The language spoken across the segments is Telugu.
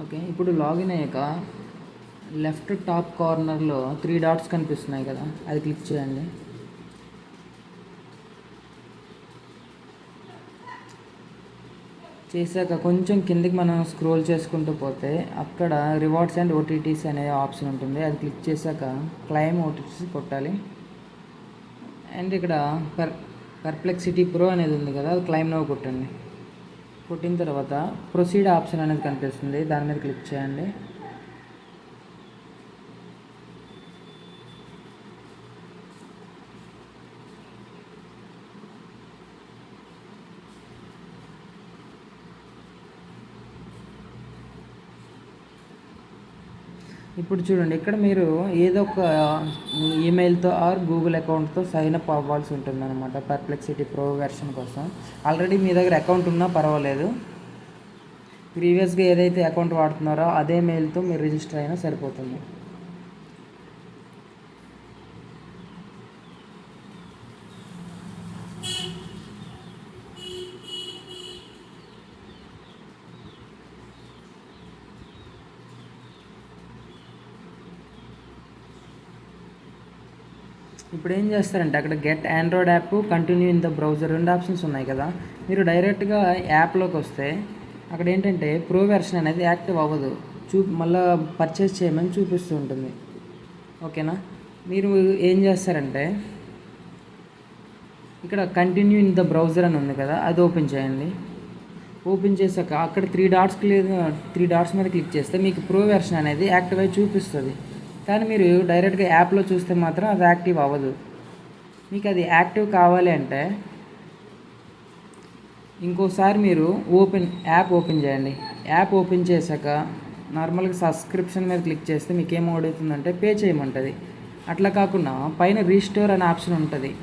ఓకే, ఇప్పుడు లాగిన్ అయ్యాక లెఫ్ట్ టాప్ కార్నర్లో 3 డాట్స్ కనిపిస్తున్నాయి కదా, అది క్లిక్ చేయండి. చేశాక కొంచెం కిందికి మనం స్క్రోల్ చేసుకుంటూ పోతే అక్కడ రివార్డ్స్ అండ్ ఓటీటీస్ అనే ఆప్షన్ ఉంటుంది. అది క్లిక్ చేశాక క్లైమ్ ఓటీటీస్ కొట్టాలి. అండ్ ఇక్కడ పర్ప్లెక్సిటీ ప్రో అనేది ఉంది కదా, అది క్లైమ్ నౌ కొట్టండి. కొట్టిన తర్వాత ప్రొసీడ్ ఆప్షన్ అనేది కనిపిస్తుంది, దాని మీద క్లిక్ చేయండి. ఇప్పుడు చూడండి, ఇక్కడ మీరు ఏదో ఒక ఈమెయిల్తో ఆర్ గూగుల్ అకౌంట్తో సైన్ అప్ అవ్వాల్సి ఉంటుంది అనమాట పర్ప్లెక్సిటీ ప్రో వెర్షన్ కోసం. ఆల్రెడీ మీ దగ్గర అకౌంట్ ఉన్నా పర్వాలేదు, ప్రీవియస్గా ఏదైతే అకౌంట్ వాడుతున్నారో అదే మెయిల్తో మీరు రిజిస్టర్ అయినా సరిపోతుంది. ఇప్పుడు ఏం చేస్తారంటే అక్కడ get Android app, continue in the browser 2 options ఉన్నాయి కదా, మీరు డైరెక్ట్గా యాప్లోకి వస్తే అక్కడ ఏంటంటే ప్రో వెర్షన్ అనేది యాక్టివ్ అవ్వదు, మళ్ళీ పర్చేస్ చేయమని చూపిస్తూ ఉంటుంది. ఓకేనా, మీరు ఏం చేస్తారంటే ఇక్కడ కంటిన్యూ ఇన్ ద బ్రౌజర్ అని ఉంది కదా, అది ఓపెన్ చేయండి. ఓపెన్ చేశాక అక్కడ 3 డాట్స్ మీద క్లిక్ చేస్తే మీకు ప్రో వెర్షన్ అనేది యాక్టివ్ అయి చూపిస్తుంది. కానీ మీరు డైరెక్ట్గా యాప్లో చూస్తే మాత్రం అది యాక్టివ్ అవ్వదు. మీకు అది యాక్టివ్ కావాలి అంటే ఇంకోసారి మీరు యాప్ ఓపెన్ చేయండి. యాప్ ఓపెన్ చేశాక నార్మల్గా సబ్స్క్రిప్షన్ మీద క్లిక్ చేస్తే మీకు ఏం అవుతుందంటే పే చేయమంటుంది. అట్లా కాకుండా పైన రీస్టోర్ అనే ఆప్షన్ ఉంటుంది,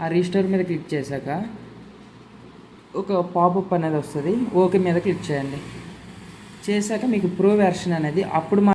ఆ రీస్టోర్ మీద క్లిక్ చేశాక ఒక పాపప్ అనేది వస్తుంది, ఓకే మీద క్లిక్ చేయండి. చేశాక మీకు ప్రో వెర్షన్ అనేది అప్పుడు